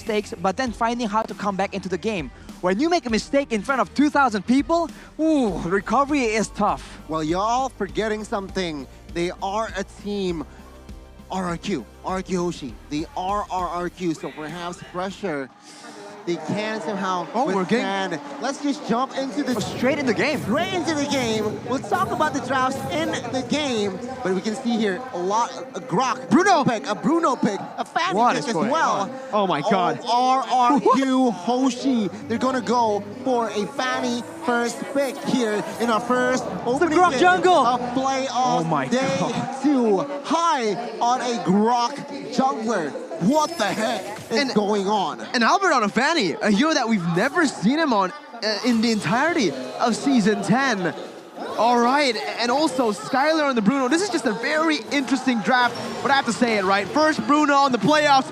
mistakes, but then finding how to come back into the game. When you make a mistake in front of 2,000 people, ooh, recovery is tough. Well, y'all forgetting something. They are a team RRQ Hoshi. They are RRQ, so perhaps pressure. They can somehow withstand. Let's just jump into the... Straight in the game. Straight into the game. We'll talk about the drafts in the game, but we can see here a lot, a Grok, Bruno pick, a Bruno pick, a Fanny pick as well. Oh my God. RRQ Hoshi. They're gonna go for a Fanny first pick here in our first opening Grok jungle of playoff day 2. High on a Grok jungler. What the heck is going on? And Albert on a Fanny, a hero that we've never seen him on in the entirety of Season 10. All right, and also Skylar on the Bruno. This is just a very interesting draft, but I have to say it, right? First Bruno on the playoffs.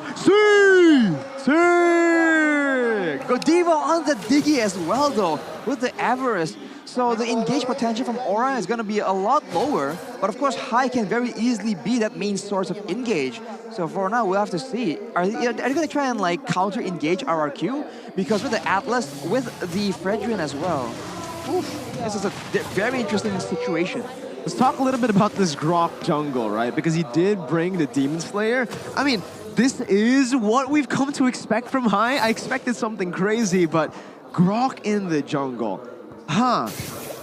Godiva on the Diggy as well, though, with the Avarice. So the engage potential from Aura is going to be a lot lower, but of course High can very easily be that main source of engage. So for now, we'll have to see. Are they going to try and like counter engage RRQ? Because with the Atlas, with the Fredrin as well. Oof, this is a very interesting situation. Let's talk a little bit about this Grok jungle, right? Because he did bring the Demon Slayer. I mean, this is what we've come to expect from High. I expected something crazy, but Grok in the jungle.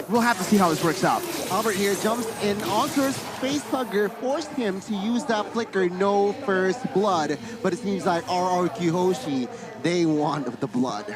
We'll have to see how this works out. Albert here jumps in onto his facehugger, forced him to use that flicker, no first blood. But it seems like RRQ Hoshi, they want the blood.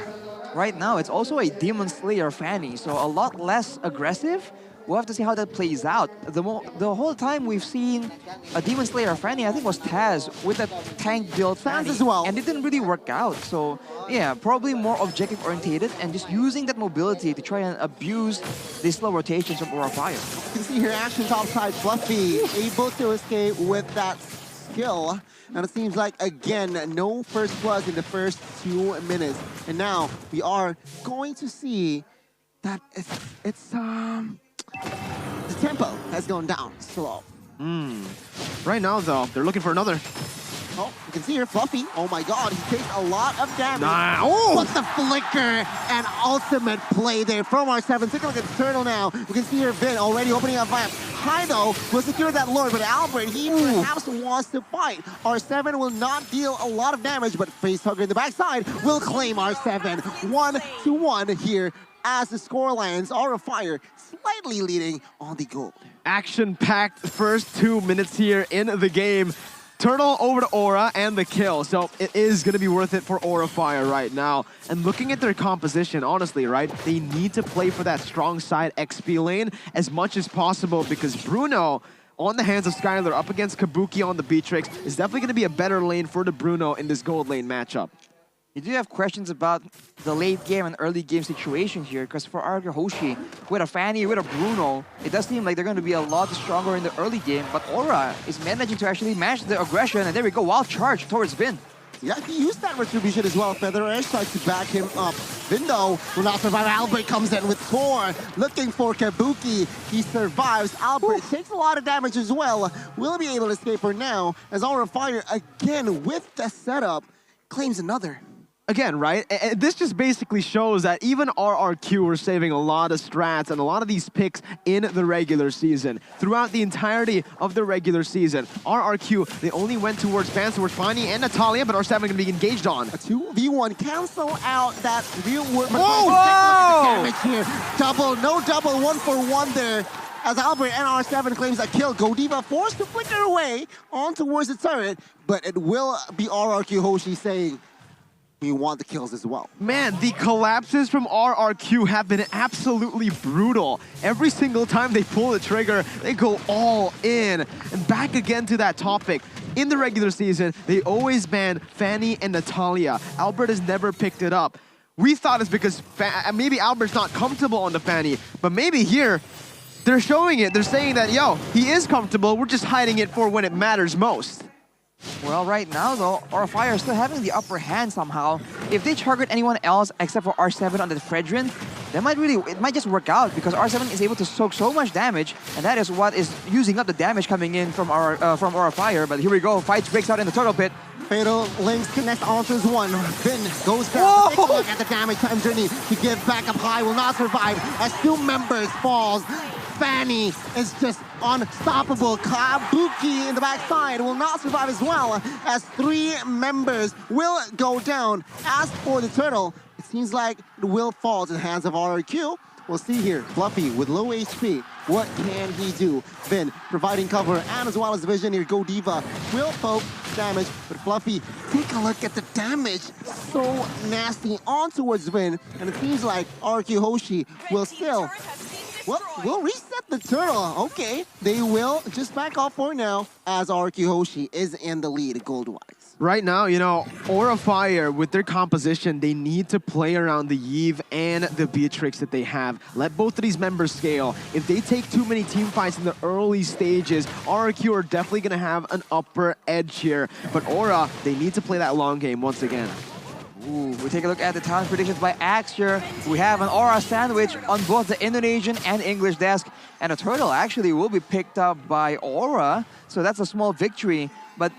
Right now, it's also a Demon Slayer Fanny, so a lot less aggressive. We'll have to see how that plays out. The whole time we've seen a Demon Slayer Fanny, I think was Taz with a tank build Fanny as well. And it didn't really work out. So yeah, probably more objective orientated and just using that mobility to try and abuse the slow rotations from Aura Fire. You can see here action topside Fluffy able to escape with that skill. And it seems like, again, no first blood in the first 2 minutes. And now we are going to see that the tempo has gone down slow. Right now, though, they're looking for another. Oh, you can see here, Fluffy. Oh my God, he takes a lot of damage. Oh! What's the flicker and ultimate play there from R7. Take a look at Turtle now. We can see here Vin already opening up via High though will secure that Lord, but Albert, he perhaps wants to fight. R7 will not deal a lot of damage, but Facehugger in the backside will claim R7. 1-1 here as the score lands. Aura Fire slightly leading on the gold. Action-packed first 2 minutes here in the game. Turtle over to Aura and the kill, so it is going to be worth it for Aura Fire right now. And looking at their composition, honestly, right, they need to play for that strong side XP lane as much as possible because Bruno, on the hands of Skylar up against Kabuki on the Beatrix, is definitely going to be a better lane for the Bruno in this gold lane matchup. You do have questions about the late game and early game situation here, because for RRQ Hoshi, with a Fanny, with a Bruno, it does seem like they're going to be a lot stronger in the early game, but Aura is managing to actually match the aggression, and there we go, wild charge towards Vin. Yeah, he used that retribution as well. Feather Edge tries to back him up. Vindo will not survive. Albert comes in with Core, looking for Kabuki. He survives. Albert takes a lot of damage as well. Will be able to escape for now, as Aura Fire, again with the setup, claims another. Again, right? This just basically shows that even RRQ were saving a lot of strats and a lot of these picks in the regular season. Throughout the entirety of the regular season, RRQ, they only went towards fans towards Fanny and Natalia, but R7 going to be engaged on. A 2v1 cancel out that real world. Whoa! Damage here. Double, no double, 1-for-1 there. As Albert and R7 claims a kill, Godiva forced to flicker away on towards the turret, but it will be RRQ Hoshi saying, we want the kills as well. Man, the collapses from RRQ have been absolutely brutal. Every single time they pull the trigger, they go all in. And back again to that topic. In the regular season, they always ban Fanny and Natalia. Albert has never picked it up. We thought it's because maybe Albert's not comfortable on the Fanny, but maybe here, they're showing it. They're saying that, yo, he is comfortable, we're just hiding it for when it matters most. Well, right now, though, Aura Fire is still having the upper hand somehow. If they target anyone else except for R7 on the Fredrin, it might just work out because R7 is able to soak so much damage, and that is what is using up the damage coming in from Aura Fire. But here we go, Fights breaks out in the Turtle Pit. Fatal Links connects onto his one. Vin goes down. Take a look at the damage time journey to give back up high. Will not survive as 2 members falls. Fanny is just unstoppable. Kabuki in the backside will not survive as well as 3 members will go down. As for the turtle, it seems like it will fall to the hands of RRQ. We'll see here, Fluffy with low HP. What can he do? Vin providing cover and as well as vision here. Go Diva will poke damage, but Fluffy, take a look at the damage. So nasty on towards Vin, and it seems like RRQ Hoshi will still, well, we'll reset the turtle. Okay, they will just back off for now as RRQ Hoshi is in the lead gold-wise. Right now, you know, Aura Fire, with their composition, they need to play around the Yve and the Beatrix that they have. Let both of these members scale. If they take too many team fights in the early stages, RRQ are definitely going to have an upper edge here. But Aura, they need to play that long game once again. Ooh, we take a look at the talent predictions by Axe here. We have an Aura sandwich on both the Indonesian and English desk. And a turtle actually will be picked up by Aura. So that's a small victory. But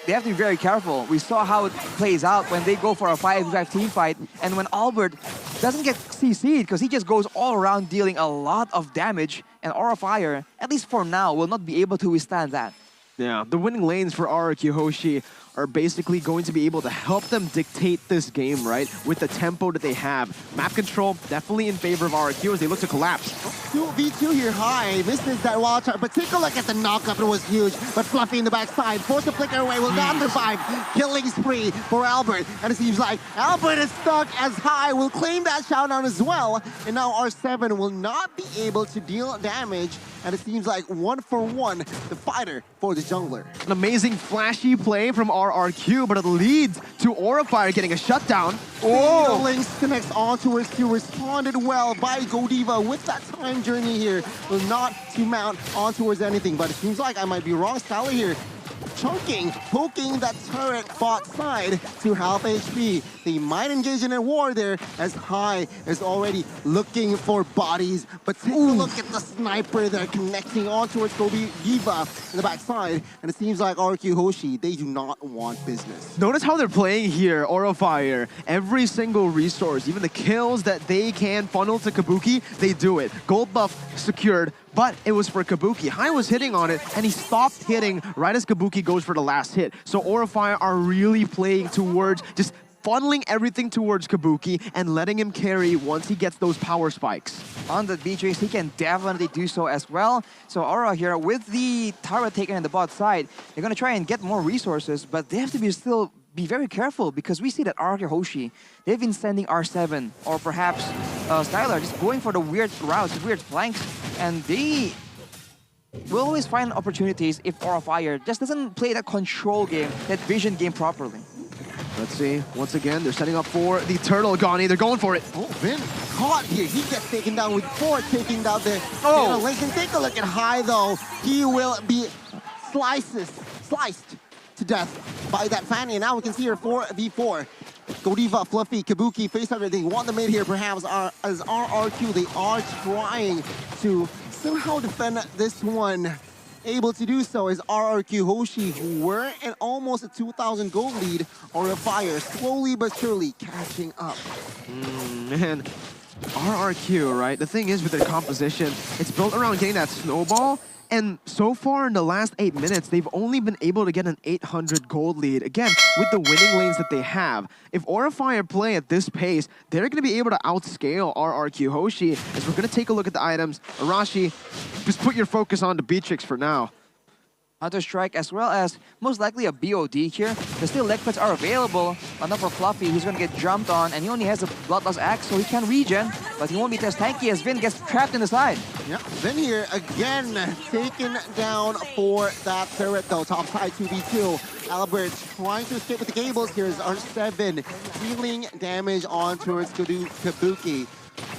they have to be very careful. We saw how it plays out when they go for a 5v5 team fight, and when Albert doesn't get CC'd because he just goes all around dealing a lot of damage, and Aura Fire, at least for now, will not be able to withstand that. Yeah, the winning lanes for RRQ Hoshi are basically going to be able to help them dictate this game, right? With the tempo that they have. Map control definitely in favor of RRQ as they look to collapse. 2v2 here high, misses that wild charge, but take a look at the knockup, it was huge. But Fluffy in the backside, forced to flicker away, will not survive. Killing spree for Albert, and it seems like Albert is stuck as high, will claim that showdown as well. And now R7 will not be able to deal damage, and it seems like 1-for-1, the fighter for the jungler. An amazing flashy play from RRQ, but it leads to Aura Fire getting a shutdown. Oh! Links connects onto his Q, responded well by Godiva with that time journey here. Will not to mount on towards anything, but it seems like I might be wrong. Skylar here chunking, poking that turret bot side to half HP. They might engage in a war there as High is already looking for bodies. But take a look at the sniper there connecting on towards Godiva in the backside. And it seems like RRQ Hoshi, they do not want business. Notice how they're playing here, Aura Fire. Every single resource, even the kills that they can funnel to Kabuki, they do it. Gold buff secured, but it was for Kabuki. High was hitting on it, and he stopped hitting right as Kabuki goes for the last hit. So Aura Fire are really playing towards just funneling everything towards Kabuki and letting him carry once he gets those power spikes. On the Beatrix, he can definitely do so as well. So Aura here, with the turret taken in the bot side, they're going to try and get more resources, but they have to still be very careful because we see that RRQ Hoshi, they've been sending R7 or perhaps Skylar just going for the weird routes, weird flanks, and they will always find opportunities if Aura Fire just doesn't play that control game, that vision game properly. Let's see. Once again, they're setting up for the turtle. Ghani, they're going for it. Oh, Vin caught here. He gets taken down with 4, taking down the Link. And take a look at High, though. He will be sliced to death by that Fanny. And now we can see her 4v4. Godiva, Fluffy, Kabuki, face up. They want the mid here, perhaps, as RRQ. They are trying to somehow defend this one. Able to do so is RRQ Hoshi, who were in almost a 2,000 gold lead. Aura Fire slowly but surely catching up. Man, RRQ, right? The thing is with their composition, it's built around getting that snowball. And so far in the last 8 minutes, they've only been able to get an 800 gold lead. Again, with the winning lanes that they have. If Aura Fire play at this pace, they're going to be able to outscale RRQ Hoshi. As we're going to take a look at the items. Arashi, just put your focus on the Beatrix for now. Counter-Strike as well as most likely a BOD here. The still leg pets are available, but not for Fluffy, who's going to get jumped on, and he only has a Bloodlust Axe, so he can regen, but he won't be as tanky as Vin gets trapped in the side. Yep, Vin here again taken down for that turret though. Top side 2v2. Albert trying to escape with the cables here is R7 dealing damage on towards Kabuki.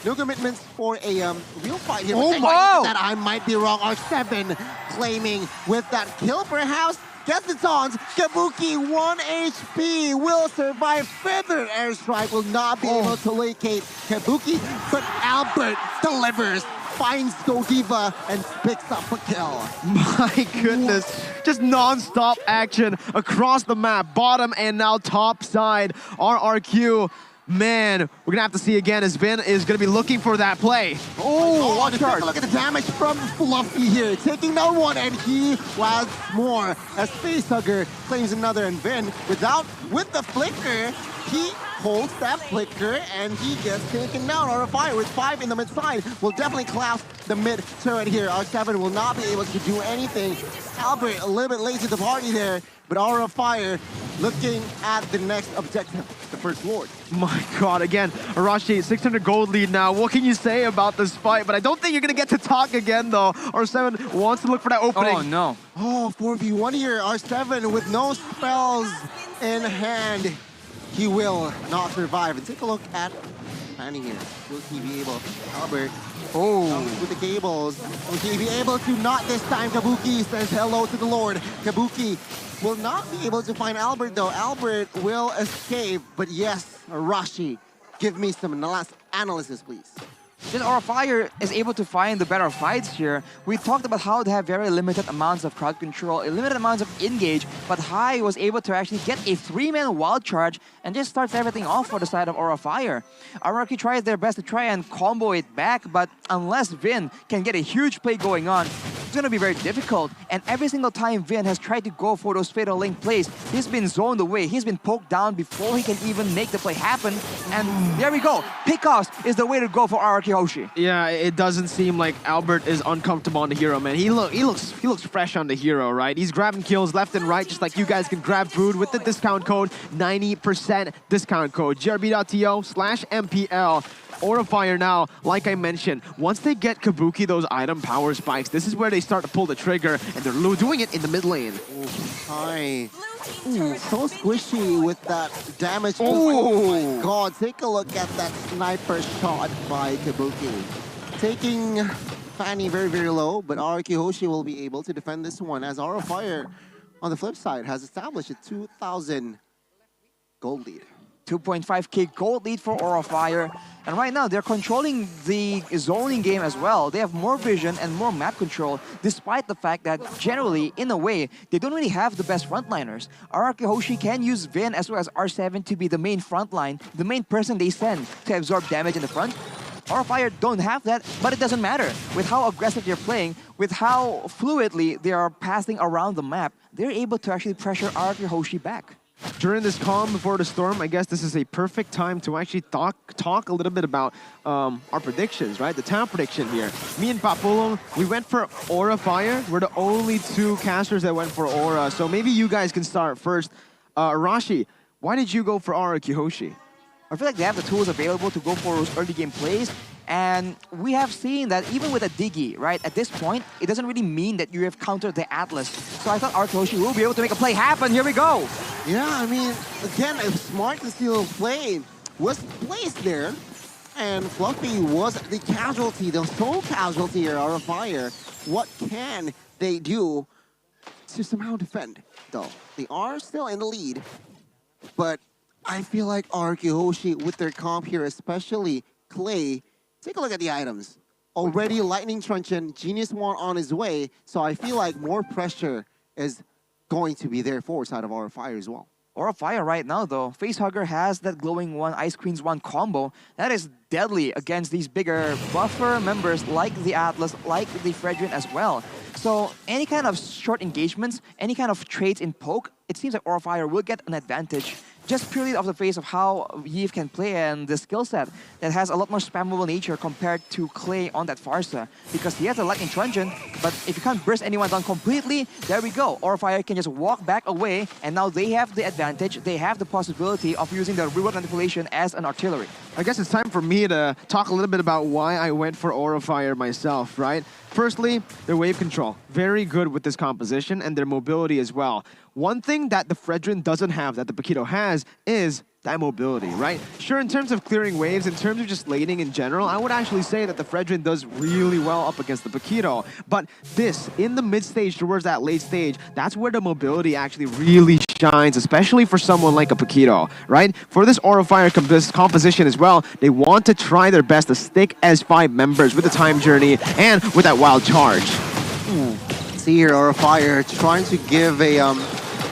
No commitments for a real fight here. Oh my! That I might be wrong. R7 claiming with that kill perhaps. Gets it on. Kabuki 1 HP will survive. Feather airstrike will not be able to locate Kabuki, but Albert delivers finds Godiva and picks up a kill. My goodness, just non-stop action across the map, bottom and now top side. RRQ, man, we're gonna have to see again as Vin is gonna be looking for that play. Oh, watch out. Look at the damage from Fluffy here. Taking down one, and he adds more as Facehugger claims another. And Vin, with the flicker, he holds that flicker and he gets taken down. RFI with 5 in the mid side will definitely collapse the mid turret here. R7 will not be able to do anything. Albert a little bit late to the party there, but RFI looking at the next objective, the first ward. My God, again, Arashi, 600 gold lead now. What can you say about this fight? But I don't think you're gonna get to talk again though. R7 wants to look for that opening. Oh no. Oh, 4v1 here. R7 with no spells in hand. He will not survive. And take a look at Fanny here. Will he be able? Albert. Oh. With the cables. Will he be able to? Not this time. Kabuki says hello to the Lord. Kabuki will not be able to find Albert though. Albert will escape. But yes, Arashi, give me some analysis, please. Just our Fire is able to find the better fights here. We talked about how they have very limited amounts of crowd control, limited amounts of engage, but Hai was able to actually get a 3-man wild charge and just starts everything off for the side of Aura Fire. RRQ tries their best to try and combo it back, but unless Vin can get a huge play going on, it's going to be very difficult. And every single time Vin has tried to go for those fatal link plays, he's been zoned away. He's been poked down before he can even make the play happen. And there we go. Pickoffs is the way to go for RRQ Hoshi. Yeah, it doesn't seem like Albert is uncomfortable on the hero, man. He looks fresh on the hero, right? He's grabbing kills left and right, just like you guys can grab food with the discount code, 90% discount code, grb.to/MPL. Aura Fire now, like I mentioned, once they get Kabuki those item power spikes, this is where they start to pull the trigger, and they're doing it in the mid lane. Hi. Ooh, so squishy with that damage. Oh my God, take a look at that sniper shot by Kabuki. Taking Fanny very, very low, but RRQ Hoshi will be able to defend this one as Aura Fire, on the flip side, has established a 2,000 gold lead. 2.5k gold lead for Aura Fire. And right now, they're controlling the zoning game as well. They have more vision and more map control, despite the fact that generally, in a way, they don't really have the best frontliners. RRQ Hoshi can use Vin as well as R7 to be the main frontline, the main person they send to absorb damage in the front. Aura Fire don't have that, but it doesn't matter. With how aggressive they're playing, with how fluidly they are passing around the map, they're able to actually pressure RRQ Hoshi back. During this calm before the storm, I guess this is a perfect time to actually talk a little bit about our predictions, right? The town prediction here. Me and Papulong, we went for Aura Fire. We're the only two casters that went for Aura, so maybe you guys can start first. Rashi, why did you go for RRQ Hoshi? I feel like they have the tools available to go for those early game plays. And we have seen that even with a Diggy, right, at this point, it doesn't really mean that you have countered the Atlas. So I thought RRQ Hoshi will be able to make a play happen. Here we go. Yeah, I mean, again, a smart concealed play was placed there. And Fluffy was the casualty, the sole casualty here, Aura Fire. What can they do to somehow defend, though? They are still in the lead, but I feel like RRQ Hoshi, with their comp here, especially Clay, take a look at the items. Already Lightning Truncheon, Genius Wand on his way, so I feel like more pressure is going to be there for side of Aura Fire as well. Aura Fire right now, though, Facehugger has that Glowing One, Ice Queen's One combo. That is deadly against these bigger buffer members like the Atlas, like the Fredrin as well. So any kind of short engagements, any kind of trades in poke, it seems like Aura Fire will get an advantage just purely off the face of how Yves can play and the skill set that has a lot more spammable nature compared to Clay on that Farsa. Because he has a Lightning Truncheon, but if you can't burst anyone down completely, there we go. Aura Fire can just walk back away, and now they have the advantage, they have the possibility of using the reward manipulation as an artillery. I guess it's time for me to talk a little bit about why I went for Aura Fire myself, right? Firstly, their wave control. Very good with this composition, and their mobility as well. One thing that the Fredrin doesn't have that the Paquito has is that mobility, right? Sure, in terms of clearing waves, in terms of just laning in general, I would actually say that the Fredrin does really well up against the Paquito. But this, in the mid stage towards that late stage, that's where the mobility actually really shines, especially for someone like a Paquito, right? For this Aura Fire composition as well, they want to try their best to stick as 5 members with the time journey and with that wild charge. See here, Aura Fire trying to give a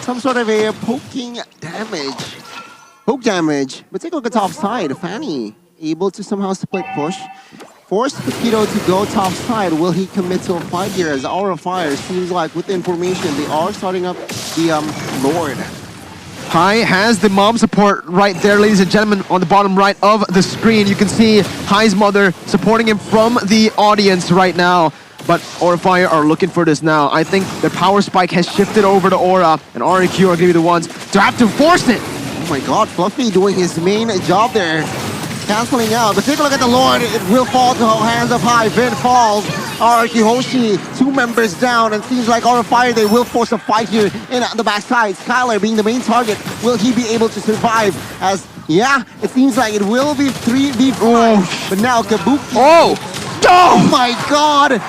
some sort of a poking damage. Poke damage. But take a look at top side. Fanny able to somehow split push. Force Paquito to go top side. Will he commit to a fight here? As Aura Fire seems like with the information, they are starting up the Lord. Hai has the mom support right there, ladies and gentlemen, on the bottom right of the screen. You can see Hai's mother supporting him from the audience right now. But Aura Fire are looking for this now. I think the power spike has shifted over to Aura, and RRQ are going to be the ones to have to force it. Oh my god, Fluffy doing his main job there. Canceling out, but take a look at the Lord. It will fall to hands of Hai. Vin falls. RRQ Hoshi, 2 members down, and seems like Aura Fire, they will force a fight here in the backside. Skylar being the main target. Will he be able to survive? As, yeah, it seems like it will be 3v5. But now Kabuki. Oh my god!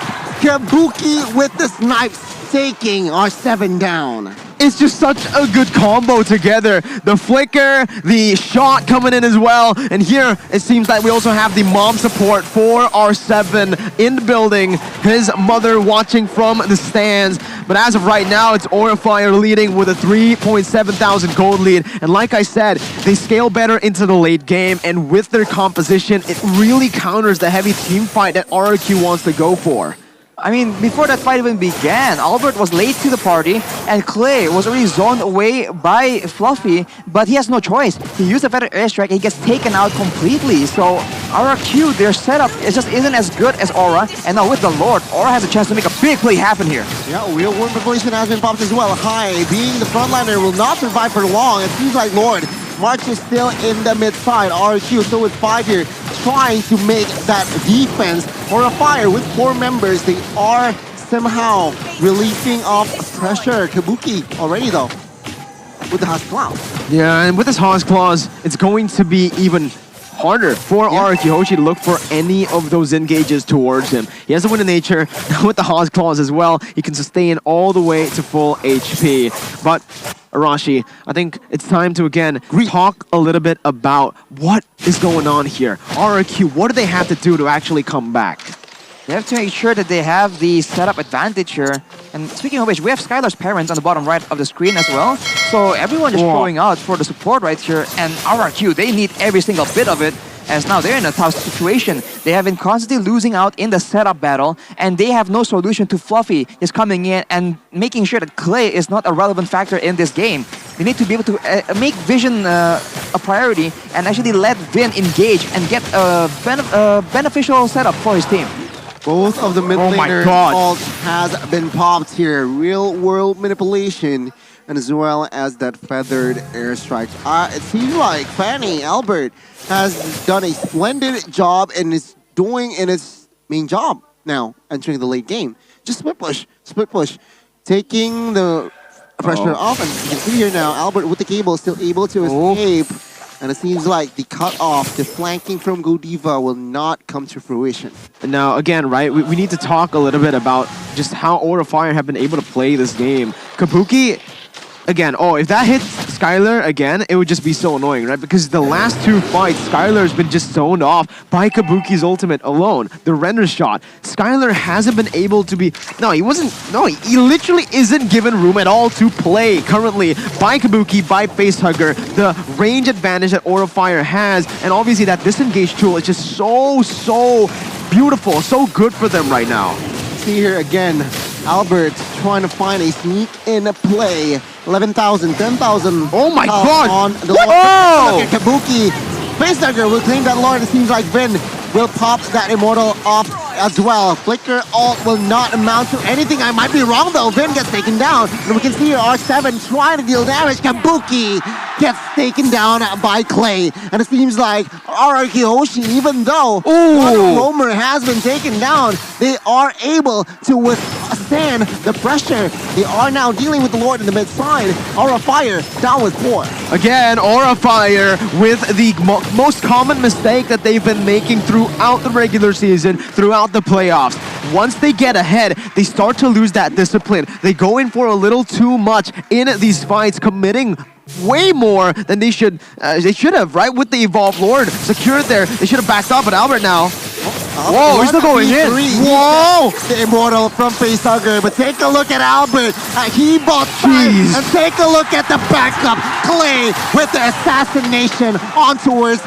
Kabuki with the snipes taking R7 down. It's just such a good combo together. The flicker, the shot coming in as well. And here, it seems like we also have the mom support for R7 in the building. His mother watching from the stands. But as of right now, it's Aura Fire leading with a 3,700 gold lead. And like I said, they scale better into the late game. And with their composition, it really counters the heavy team fight that RRQ wants to go for. I mean, before that fight even began, Albert was late to the party, and Clay was already zoned away by Fluffy, but he has no choice. He used a better airstrike, and he gets taken out completely. So RRQ, their setup just isn't as good as Aura, and now with the Lord, Aura has a chance to make a big play happen here. Yeah, real worm preparation has been popped as well. Hai, being the frontliner, will not survive for long. It seems like Lord March is still in the mid side. RRQ still with 5 here, trying to make that defense. Aura Fire with 4 members, they are somehow relieving off pressure. Kabuki already though, with the Husk Claws. Yeah, and with his Husk Claws, it's going to be even harder for RRQ Hoshi to look for any of those engages towards him. He has a win in nature. Now with the Husk Claws as well, he can sustain all the way to full HP. But Arashi, I think it's time to again talk a little bit about what is going on here. RRQ, what do they have to do to actually come back? They have to make sure that they have the setup advantage here. And speaking of which, we have Skylar's parents on the bottom right of the screen as well. So everyone just throwing out for the support right here. And RRQ, they need every single bit of it, as now they're in a tough situation. They have been constantly losing out in the setup battle, and they have no solution to Fluffy just coming in and making sure that Clay is not a relevant factor in this game. They need to be able to make Vision a priority and actually let Vin engage and get a beneficial setup for his team. Both of the mid laner ults has been popped here. Real world manipulation, and as well as that feathered airstrike. It seems like Fanny Albert has done a splendid job and is doing in its main job now, entering the late game. Just split push, taking the pressure off, and you can see here now, Albert with the cable still able to escape. And it seems like the cut-off, the flanking from Godiva will not come to fruition. Now, again, right, we need to talk a little bit about just how Aura Fire have been able to play this game. Kabuki, again, if that hits Skylar again, it would just be so annoying, right? Because the last 2 fights, Skylar's been just zoned off by Kabuki's ultimate alone. The render shot. Skylar hasn't been able to be... he literally isn't given room at all to play currently by Kabuki, by Facehugger. The range advantage that Aura Fire has, and obviously that disengage tool is just so beautiful, so good for them right now. See here again, Albert trying to find a sneak in play. 11,000, 10,000. Oh my god! On the Lord. Kabuki. Facehugger will claim that Lord. It seems like Vin will pop that Immortal off as well. Flicker ult will not amount to anything. I might be wrong though. Vin gets taken down. And we can see here R7 trying to deal damage. Kabuki gets taken down by Clay. And it seems like RRQ Hoshi, even though Roamer has been taken down, they are able to withstand the pressure. They are now dealing with the Lord in the mid side. Aura Fire down with 4. Again, Aura Fire with the most common mistake that they've been making throughout the regular season, throughout the playoffs. once they get ahead, they start to lose that discipline. They go in for a little too much in these fights, committing way more than they should have, right? With the Evolved Lord secured there, they should have backed up, but Albert now. Whoa, he's still going in. Whoa! The Immortal from Facehugger, but take a look at Albert. He bought time, and take a look at the backup. Clay with the assassination on towards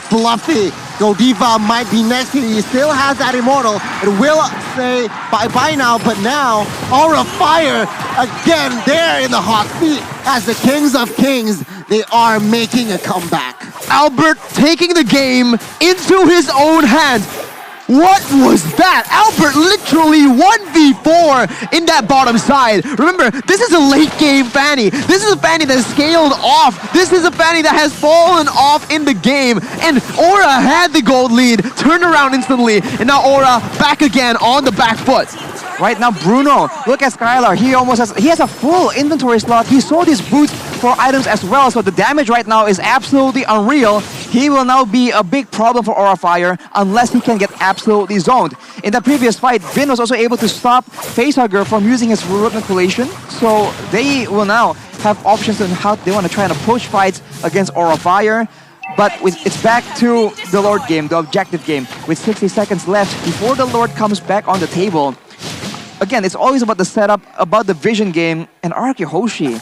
Fluffy. Godiva might be next here. He still has that Immortal. It will say bye-bye now, but now Aura Fire again there in the hot seat as the Kings of Kings, they are making a comeback. Albert taking the game into his own hands. What was that? Albert literally 1v4 in that bottom side. Remember, this is a late game Fanny. This is a Fanny that scaled off. This is a Fanny that has fallen off in the game. And Aura had the gold lead, turned around instantly, and now Aura back again on the back foot. Right now, Bruno, look at Skylar. He has a full inventory slot. He sold his boots for items as well, so the damage right now is absolutely unreal. He will now be a big problem for Aura Fire unless he can get absolutely zoned. In the previous fight, Vin was also able to stop Facehugger from using his root manipulation, so they will now have options on how they want to try and approach fights against Aura Fire. But it's back to the Lord game, the objective game, with 60 seconds left before the Lord comes back on the table. Again, it's always about the setup, about the vision game, and RRQ Hoshi.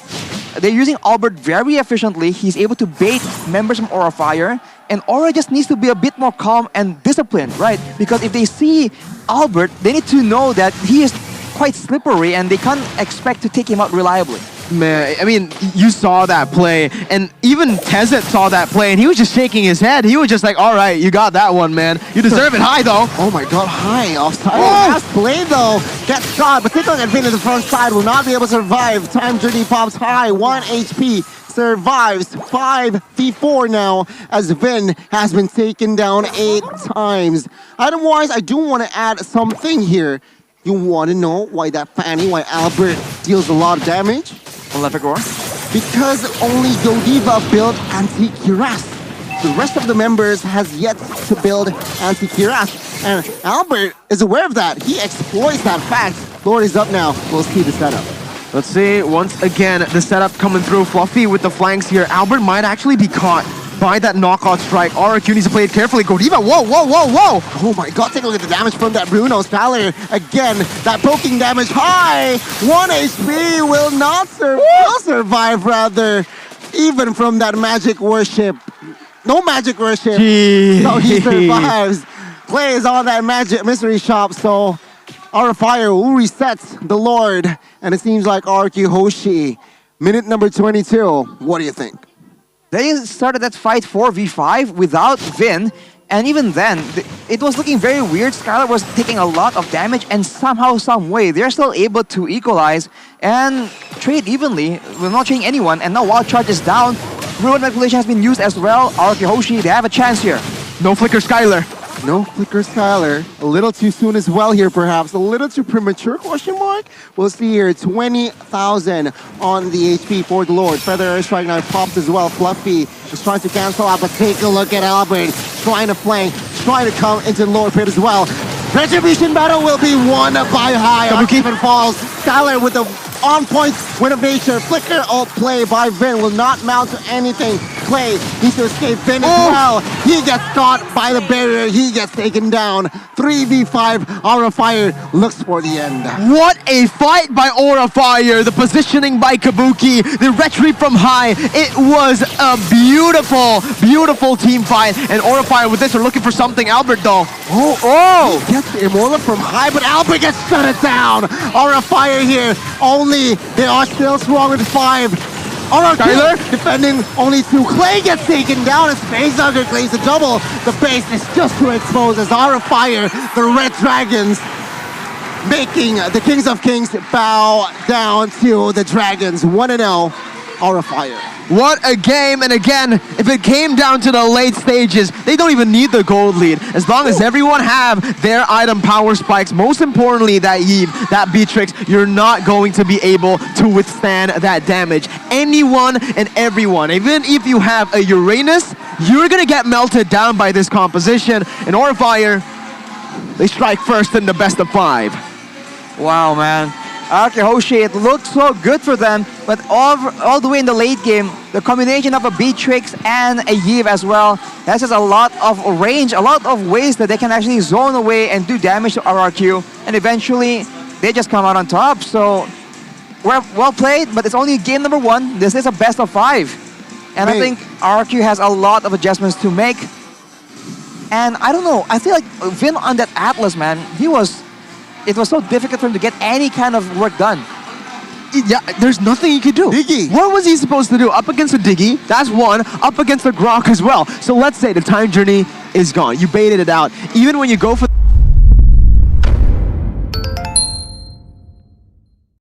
They're using Albert very efficiently. He's able to bait members from Aura Fire, and Aura just needs to be a bit more calm and disciplined, right? Because if they see Albert, they need to know that he is quite slippery and they can't expect to take him out reliably. Man, I mean, you saw that play, and even Tezet saw that play, and he was just shaking his head. He was just like, all right, you got that one, man. You deserve it high, though. Oh my god, high offside. Last play, though, gets shot, but take a look at Vin in the front side, will not be able to survive. Time journey pops high, 1 HP, survives 5v4 now, as Vin has been taken down 8 times. Item-wise, I do want to add something here. You want to know why that Fanny, why Albert deals a lot of damage? Because only Godiva built anti-cuirass. The rest of the members has yet to build anti-cuirass. And Albert is aware of that. He exploits that fact. Lord is up now. We'll see the setup. Let's see, once again, the setup coming through. Fluffy with the flanks here. Albert might actually be caught by that knockout strike. RRQ needs to play it carefully. Godiva, whoa, whoa, whoa, whoa! Oh my god, take a look at the damage from that Bruno Skylar. Again, that poking damage high. 1 HP will not survive, rather, even from that magic worship. No magic worship. Jeez. So he survives. Clay is on that magic mystery shop, so Aura Fire will reset the Lord. And it seems like RRQ Hoshi. Minute number 22. What do you think? They started that fight 4v5 without Vin, and even then, it was looking very weird. Skylar was taking a lot of damage, and somehow, some way, they're still able to equalize and trade evenly, will not change anyone. And now Wild Charge is down. Ruin Manipulation has been used as well. RRQ Hoshi, they have a chance here. No flicker Skylar. No flicker Skylar. A little too soon as well here, perhaps. A little too premature, question mark? We'll see here, 20,000 on the HP for the Lord. Feather Airstrike now popped as well. Fluffy is trying to cancel out, but take a look at Albert. Trying to flank, trying to come into the Lord pit as well. Retribution battle will be won by High. Even falls. Skylar with the on-point win of nature. Flicker ult play by Vin will not mount to anything. Clay needs to escape Vin as well. He gets caught by the barrier. He gets taken down. 3v5. Aura Fire looks for the end. What a fight by Aura Fire. The positioning by Kabuki. The retreat from High. It was a beautiful, beautiful team fight. And Aura Fire with this are looking for something. Albert though. Oh! Gets the Immortal from High, but Albert gets shut it down. Aura Fire here. Only they are still strong with 5. RRQ defending only 2. Clay gets taken down as Facehugger Clay's a double. The base is just too exposed as Aura Fire, the Red Dragons, making the Kings of Kings bow down to the Dragons. 1-0, Aura Fire. What a game, and again, if it came down to the late stages, they don't even need the gold lead. As long as everyone have their item power spikes, most importantly that Eve, that Beatrix, you're not going to be able to withstand that damage. Anyone and everyone, even if you have a Uranus, you're gonna get melted down by this composition. And Aura Fire, They strike first in the best of 5. Wow, man. RRQ Hoshi, it looked so good for them, but all the way in the late game, the combination of a Beatrix and a Yves as well, that's just a lot of range, a lot of ways that they can actually zone away and do damage to RRQ, and eventually they just come out on top. So, well played, but it's only game number 1. This is a best of 5. And I think RRQ has a lot of adjustments to make. And I don't know, I feel like Vin on that Atlas, man, it was so difficult for him to get any kind of work done. Yeah, there's nothing he could do. Diggy. What was he supposed to do? Up against a Diggy, that's one. Up against the Grok as well. So let's say the time journey is gone. You baited it out. Even when you go for